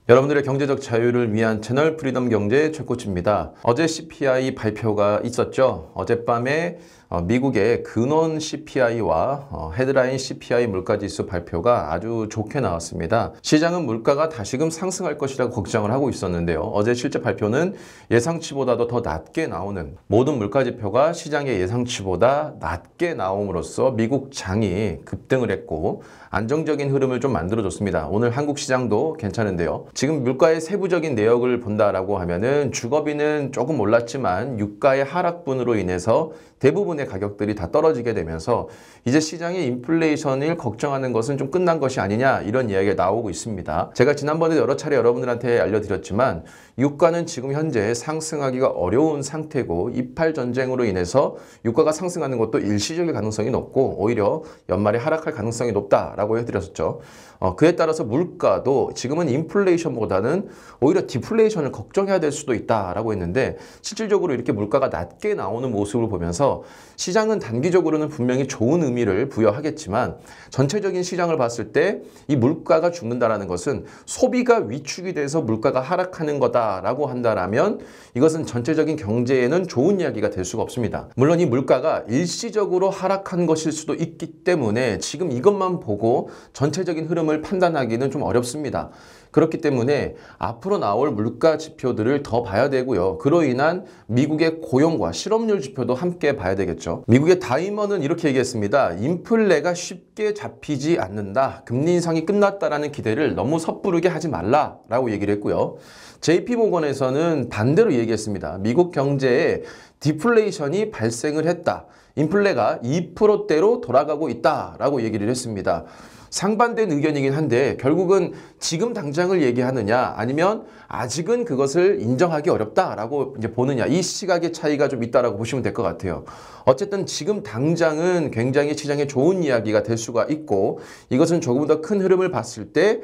여러분들의 경제적 자유를 위한 채널 프리덤 경제 최코치입니다. 어제 CPI 발표가 있었죠. 어젯밤에 미국의 근원 CPI와 헤드라인 CPI 물가지수 발표가 아주 좋게 나왔습니다. 시장은 물가가 다시금 상승할 것이라고 걱정을 하고 있었는데요. 어제 실제 발표는 예상치보다도 더 낮게 나오는, 모든 물가지표가 시장의 예상치보다 낮게 나옴으로써 미국 장이 급등을 했고 안정적인 흐름을 좀 만들어줬습니다. 오늘 한국 시장도 괜찮은데요. 지금 물가의 세부적인 내역을 본다라고 하면은 주거비는 조금 올랐지만 유가의 하락분으로 인해서 대부분의 가격들이 다 떨어지게 되면서 이제 시장의 인플레이션을 걱정하는 것은 좀 끝난 것이 아니냐, 이런 이야기가 나오고 있습니다. 제가 지난번에 여러 차례 여러분들한테 알려드렸지만 유가는 지금 현재 상승하기가 어려운 상태고 이팔 전쟁으로 인해서 유가가 상승하는 것도 일시적일 가능성이 높고 오히려 연말에 하락할 가능성이 높다라고 해드렸었죠. 그에 따라서 물가도 지금은 인플레이션보다는 오히려 디플레이션을 걱정해야 될 수도 있다라고 했는데, 실질적으로 이렇게 물가가 낮게 나오는 모습을 보면서 시장은 단기적으로는 분명히 좋은 의미를 부여하겠지만 전체적인 시장을 봤을 때 이 물가가 죽는다라는 것은 소비가 위축이 돼서 물가가 하락하는 거다라고 한다라면 이것은 전체적인 경제에는 좋은 이야기가 될 수가 없습니다. 물론 이 물가가 일시적으로 하락한 것일 수도 있기 때문에 지금 이것만 보고 전체적인 흐름을 판단하기는 좀 어렵습니다. 그렇기 때문에 앞으로 나올 물가 지표들을 더 봐야 되고요. 그로 인한 미국의 고용과 실업률 지표도 함께 봐야 되겠죠. 미국의 다이먼은 이렇게 얘기했습니다. 인플레가 쉽게 잡히지 않는다. 금리 인상이 끝났다라는 기대를 너무 섣부르게 하지 말라라고 얘기를 했고요. JP모건에서는 반대로 얘기했습니다. 미국 경제에 디플레이션이 발생을 했다. 인플레가 2%대로 돌아가고 있다라고 얘기를 했습니다. 상반된 의견이긴 한데 결국은 지금 당장을 얘기하느냐 아니면 아직은 그것을 인정하기 어렵다라고 이제 보느냐, 이 시각의 차이가 좀 있다라고 보시면 될 것 같아요. 어쨌든 지금 당장은 굉장히 시장에 좋은 이야기가 될 수가 있고 이것은 조금 더 큰 흐름을 봤을 때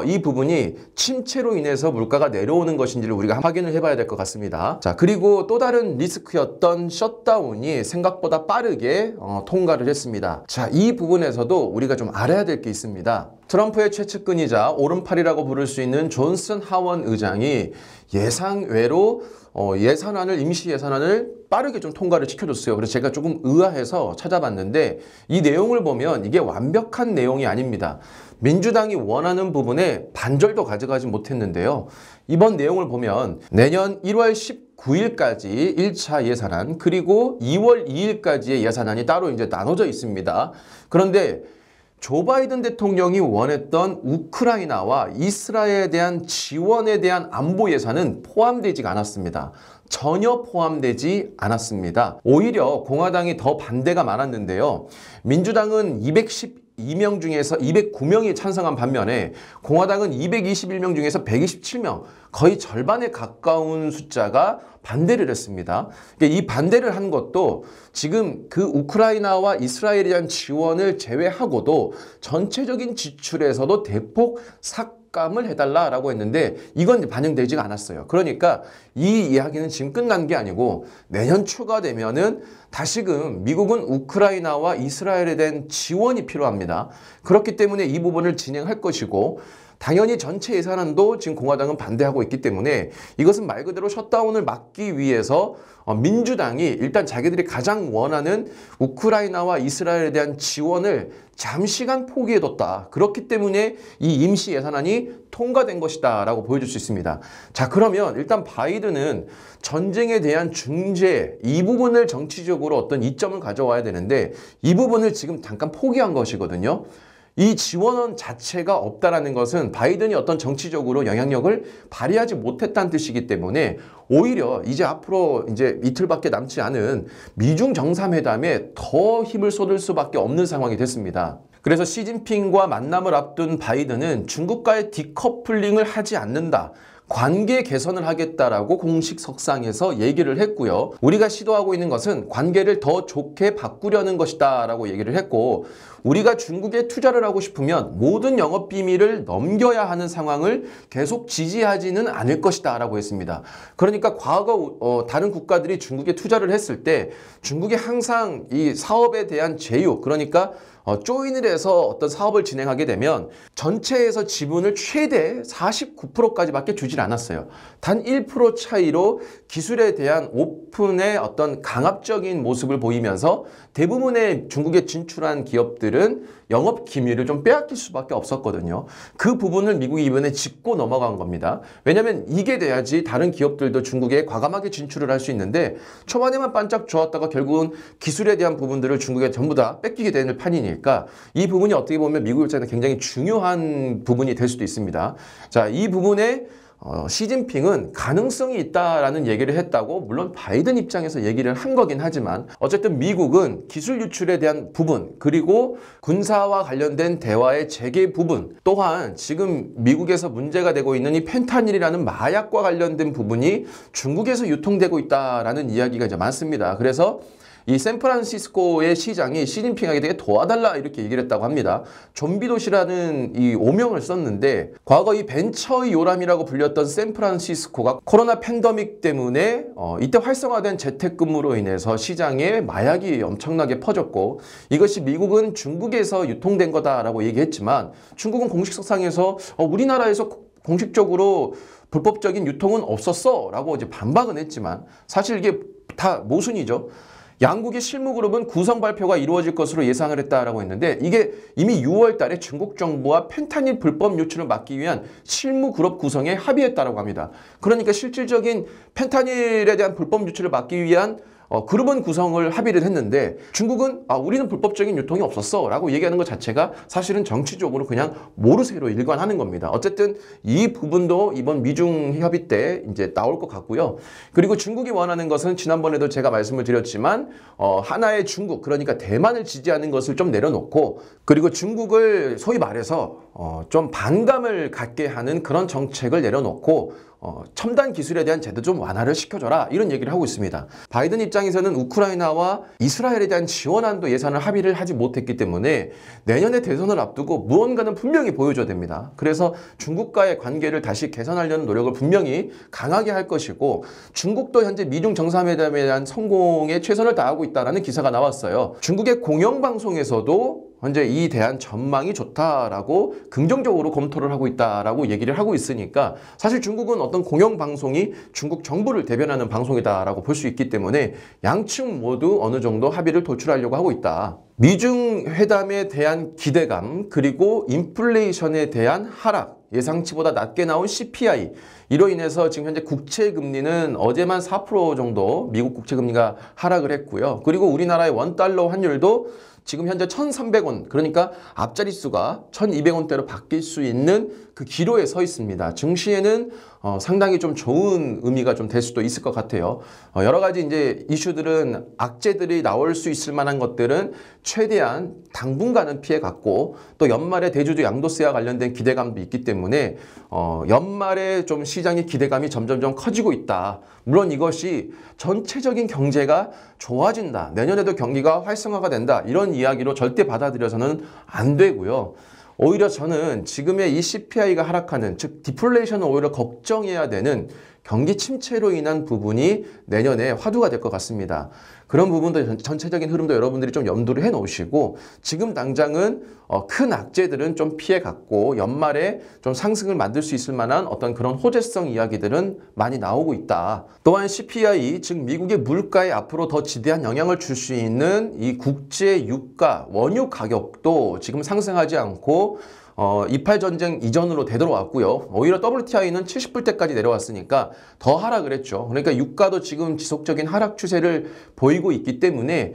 이 부분이 침체로 인해서 물가가 내려오는 것인지를 우리가 확인을 해봐야 될 것 같습니다. 자, 그리고 또 다른 리스크였던 셧다운이 생각보다 빠르게 통과를 했습니다. 자, 이 부분에서도 우리가 좀 알아야 될 게 있습니다. 트럼프의 최측근이자 오른팔이라고 부를 수 있는 존슨 하원 의장이 예상외로 임시 예산안을 빠르게 좀 통과를 시켜줬어요. 그래서 제가 조금 의아해서 찾아봤는데 이 내용을 보면 이게 완벽한 내용이 아닙니다. 민주당이 원하는 부분에 반절도 가져가지 못했는데요. 이번 내용을 보면 내년 1월 19일까지 1차 예산안, 그리고 2월 2일까지의 예산안이 따로 이제 나눠져 있습니다. 그런데 조 바이든 대통령이 원했던 우크라이나와 이스라엘에 대한 지원에 대한 안보 예산은 포함되지 않았습니다. 전혀 포함되지 않았습니다. 오히려 공화당이 더 반대가 많았는데요. 민주당은 212명 중에서 209명이 찬성한 반면에 공화당은 221명 중에서 127명, 거의 절반에 가까운 숫자가 반대를 했습니다. 이 반대를 한 것도 지금 그 우크라이나와 이스라엘에 대한 지원을 제외하고도 전체적인 지출에서도 대폭 삭감을 해달라라고 했는데 이건 반영되지가 않았어요. 그러니까 이 이야기는 지금 끝난 게 아니고 내년 초가 되면은 다시금 미국은 우크라이나와 이스라엘에 대한 지원이 필요합니다. 그렇기 때문에 이 부분을 진행할 것이고, 당연히 전체 예산안도 지금 공화당은 반대하고 있기 때문에 이것은 말 그대로 셧다운을 막기 위해서 민주당이 일단 자기들이 가장 원하는 우크라이나와 이스라엘에 대한 지원을 잠시간 포기해뒀다. 그렇기 때문에 이 임시 예산안이 통과된 것이다 라고 보여줄 수 있습니다. 자, 그러면 일단 바이든은 전쟁에 대한 중재, 이 부분을 정치적으로 어떤 이점을 가져와야 되는데 이 부분을 지금 잠깐 포기한 것이거든요. 이 지원원 자체가 없다라는 것은 바이든이 어떤 정치적으로 영향력을 발휘하지 못했다는 뜻이기 때문에 오히려 이제 앞으로 이제 이틀밖에 남지 않은 미중 정상회담에 더 힘을 쏟을 수밖에 없는 상황이 됐습니다. 그래서 시진핑과 만남을 앞둔 바이든은 중국과의 디커플링을 하지 않는다, 관계 개선을 하겠다라고 공식 석상에서 얘기를 했고요. 우리가 시도하고 있는 것은 관계를 더 좋게 바꾸려는 것이다 라고 얘기를 했고, 우리가 중국에 투자를 하고 싶으면 모든 영업 비밀을 넘겨야 하는 상황을 계속 지지하지는 않을 것이다 라고 했습니다. 그러니까 과거 다른 국가들이 중국에 투자를 했을 때 중국이 항상 이 사업에 대한 제휴, 그러니까 조인을 해서 어떤 사업을 진행하게 되면 전체에서 지분을 최대 49%까지밖에 주질 않았어요. 단 1% 차이로 기술에 대한 오픈의 어떤 강압적인 모습을 보이면서 대부분의 중국에 진출한 기업들은 영업 기밀을 좀 빼앗길 수밖에 없었거든요. 그 부분을 미국이 이번에 짚고 넘어간 겁니다. 왜냐하면 이게 돼야지 다른 기업들도 중국에 과감하게 진출을 할 수 있는데 초반에만 반짝 좋았다가 결국은 기술에 대한 부분들을 중국에 전부 다 뺏기게 되는 판이니까 이 부분이 어떻게 보면 미국 입장에서 굉장히 중요한 부분이 될 수도 있습니다. 자, 이 부분에 시진핑은 가능성이 있다라는 얘기를 했다고 물론 바이든 입장에서 얘기를 한 거긴 하지만 어쨌든 미국은 기술 유출에 대한 부분 그리고 군사와 관련된 대화의 재개 부분 또한 지금 미국에서 문제가 되고 있는 이 펜타닐이라는 마약과 관련된 부분이 중국에서 유통되고 있다라는 이야기가 이제 많습니다. 그래서 이 샌프란시스코의 시장이 시진핑에게 되게 도와달라 이렇게 얘기를 했다고 합니다. 좀비 도시라는 이 오명을 썼는데 과거 이 벤처의 요람이라고 불렸던 샌프란시스코가 코로나 팬데믹 때문에 이때 활성화된 재택근무로 인해서 시장에 마약이 엄청나게 퍼졌고 이것이 미국은 중국에서 유통된 거다라고 얘기했지만 중국은 공식석상에서 우리나라에서 공식적으로 불법적인 유통은 없었어 라고 이제 반박은 했지만 사실 이게 다 모순이죠. 양국의 실무그룹은 구성 발표가 이루어질 것으로 예상을 했다라고 했는데 이게 이미 6월 달에 중국 정부와 펜타닐 불법 유출을 막기 위한 실무그룹 구성에 합의했다라고 합니다. 그러니까 실질적인 펜타닐에 대한 불법 유출을 막기 위한 그룹은 구성을 합의를 했는데 중국은 우리는 불법적인 유통이 없었어 라고 얘기하는 것 자체가 사실은 정치적으로 그냥 모르쇠로 일관하는 겁니다. 어쨌든 이 부분도 이번 미중 협의 때 이제 나올 것 같고요. 그리고 중국이 원하는 것은 지난번에도 제가 말씀을 드렸지만 하나의 중국 그러니까 대만을 지지하는 것을 좀 내려놓고 그리고 중국을 소위 말해서 좀 반감을 갖게 하는 그런 정책을 내려놓고 첨단 기술에 대한 제도 좀 완화를 시켜줘라 이런 얘기를 하고 있습니다. 바이든 입장에서는 우크라이나와 이스라엘에 대한 지원안도 예산을 합의를 하지 못했기 때문에 내년에 대선을 앞두고 무언가는 분명히 보여줘야 됩니다. 그래서 중국과의 관계를 다시 개선하려는 노력을 분명히 강하게 할 것이고 중국도 현재 미중 정상회담에 대한 성공에 최선을 다하고 있다는 기사가 나왔어요. 중국의 공영방송에서도 현재 이 대한 전망이 좋다라고 긍정적으로 검토를 하고 있다라고 얘기를 하고 있으니까 사실 중국은 어떤 공영방송이 중국 정부를 대변하는 방송이다라고 볼 수 있기 때문에 양측 모두 어느 정도 합의를 도출하려고 하고 있다. 미중 회담에 대한 기대감 그리고 인플레이션에 대한 하락 예상치보다 낮게 나온 CPI 이로 인해서 지금 현재 국채금리는 어제만 4% 정도 미국 국채금리가 하락을 했고요. 그리고 우리나라의 원달러 환율도 지금 현재 1,300원 그러니까 앞자릿수가 1,200원대로 바뀔 수 있는 그 기로에 서 있습니다. 증시에는 상당히 좀 좋은 의미가 좀 될 수도 있을 것 같아요. 여러 가지 이제 이슈들은 악재들이 나올 수 있을 만한 것들은 최대한 당분간은 피해갔고 또 연말에 대주주 양도세와 관련된 기대감도 있기 때문에 연말에 좀 시장의 기대감이 점점점 커지고 있다. 물론 이것이 전체적인 경제가 좋아진다. 내년에도 경기가 활성화가 된다. 이런 이야기로 절대 받아들여서는 안 되고요. 오히려 저는 지금의 이 CPI가 하락하는 즉 디플레이션을 오히려 걱정해야 되는 경기 침체로 인한 부분이 내년에 화두가 될 것 같습니다. 그런 부분도 전체적인 흐름도 여러분들이 좀 염두를 해 놓으시고 지금 당장은 큰 악재들은 좀 피해갔고 연말에 좀 상승을 만들 수 있을 만한 어떤 그런 호재성 이야기들은 많이 나오고 있다. 또한 CPI 즉 미국의 물가에 앞으로 더 지대한 영향을 줄 수 있는 이 국제 유가 원유 가격도 지금 상승하지 않고 28 전쟁 이전으로 되돌아왔고요. 오히려 WTI는 70불대까지 내려왔으니까 더 하락을 했죠. 그러니까 유가도 지금 지속적인 하락 추세를 보이고 있기 때문에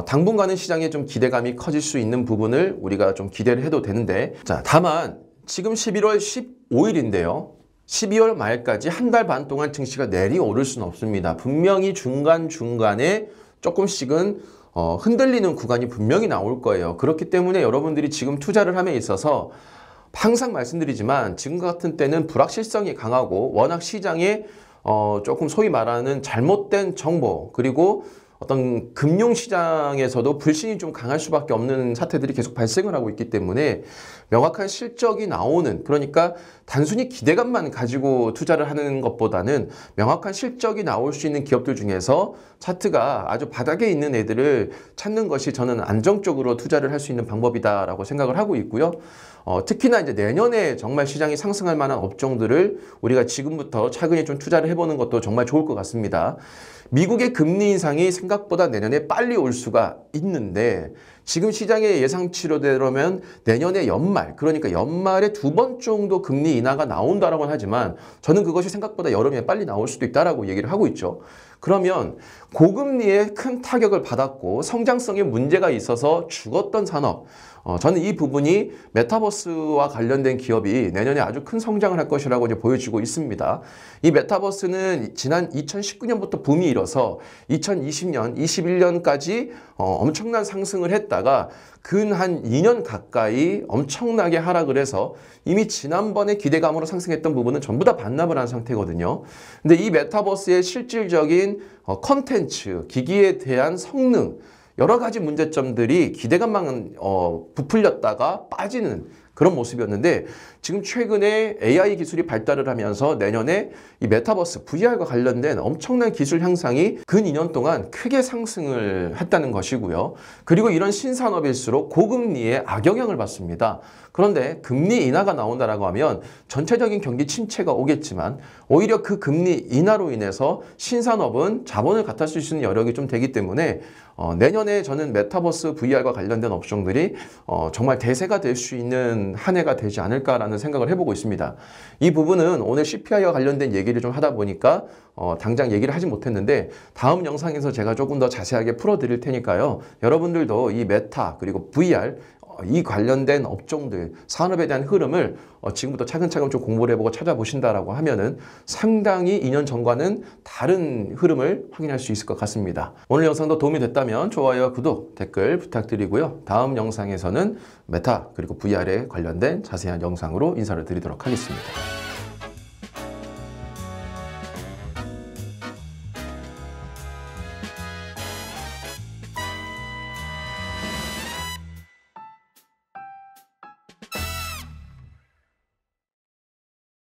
당분간은 시장에 좀 기대감이 커질 수 있는 부분을 우리가 좀 기대를 해도 되는데 자, 다만 지금 11월 15일인데요. 12월 말까지 한 달 반 동안 증시가 내리오를 수는 없습니다. 분명히 중간중간에 조금씩은 흔들리는 구간이 분명히 나올 거예요. 그렇기 때문에 여러분들이 지금 투자를 함에 있어서 항상 말씀드리지만 지금 같은 때는 불확실성이 강하고 워낙 시장에 조금 소위 말하는 잘못된 정보 그리고 어떤 금융시장에서도 불신이 좀 강할 수밖에 없는 사태들이 계속 발생을 하고 있기 때문에 명확한 실적이 나오는, 그러니까 단순히 기대감만 가지고 투자를 하는 것보다는 명확한 실적이 나올 수 있는 기업들 중에서 차트가 아주 바닥에 있는 애들을 찾는 것이 저는 안정적으로 투자를 할 수 있는 방법이다라고 생각을 하고 있고요. 특히나 이제 내년에 정말 시장이 상승할 만한 업종들을 우리가 지금부터 차근히 좀 투자를 해보는 것도 정말 좋을 것 같습니다. 미국의 금리 인상이 생각보다 내년에 빨리 올 수가 있는데 지금 시장의 예상치로대로면 내년에 연말, 그러니까 연말에 2번 정도 금리 인하가 나온다라고는 하지만 저는 그것이 생각보다 여름에 빨리 나올 수도 있다라고 얘기를 하고 있죠. 그러면 고금리에 큰 타격을 받았고 성장성에 문제가 있어서 죽었던 산업, 저는 이 부분이 메타버스와 관련된 기업이 내년에 아주 큰 성장을 할 것이라고 이제 보여지고 있습니다. 이 메타버스는 지난 2019년부터 붐이 일어서 2020년, 21년까지 엄청난 상승을 했다가 근 한 2년 가까이 엄청나게 하락을 해서 이미 지난번에 기대감으로 상승했던 부분은 전부 다 반납을 한 상태거든요. 근데 이 메타버스의 실질적인 컨텐츠, 기기에 대한 성능, 여러 가지 문제점들이 기대감만 부풀렸다가 빠지는 그런 모습이었는데 지금 최근에 AI 기술이 발달을 하면서 내년에 이 메타버스, VR과 관련된 엄청난 기술 향상이 근 2년 동안 크게 상승을 했다는 것이고요. 그리고 이런 신산업일수록 고금리에 악영향을 받습니다. 그런데 금리 인하가 나온다라고 하면 전체적인 경기 침체가 오겠지만 오히려 그 금리 인하로 인해서 신산업은 자본을 갖다 쓸 수 있는 여력이 좀 되기 때문에 내년에 저는 메타버스 VR과 관련된 업종들이 정말 대세가 될 수 있는 한 해가 되지 않을까라는 생각을 해보고 있습니다. 이 부분은 오늘 CPI와 관련된 얘기를 좀 하다 보니까 당장 얘기를 하지 못했는데 다음 영상에서 제가 조금 더 자세하게 풀어드릴 테니까요. 여러분들도 이 메타 그리고 VR 이 관련된 업종들, 산업에 대한 흐름을 지금부터 차근차근 좀 공부를 해보고 찾아보신다라고 하면은 상당히 2년 전과는 다른 흐름을 확인할 수 있을 것 같습니다. 오늘 영상도 도움이 됐다면 좋아요와 구독, 댓글 부탁드리고요. 다음 영상에서는 메타 그리고 VR에 관련된 자세한 영상으로 인사를 드리도록 하겠습니다.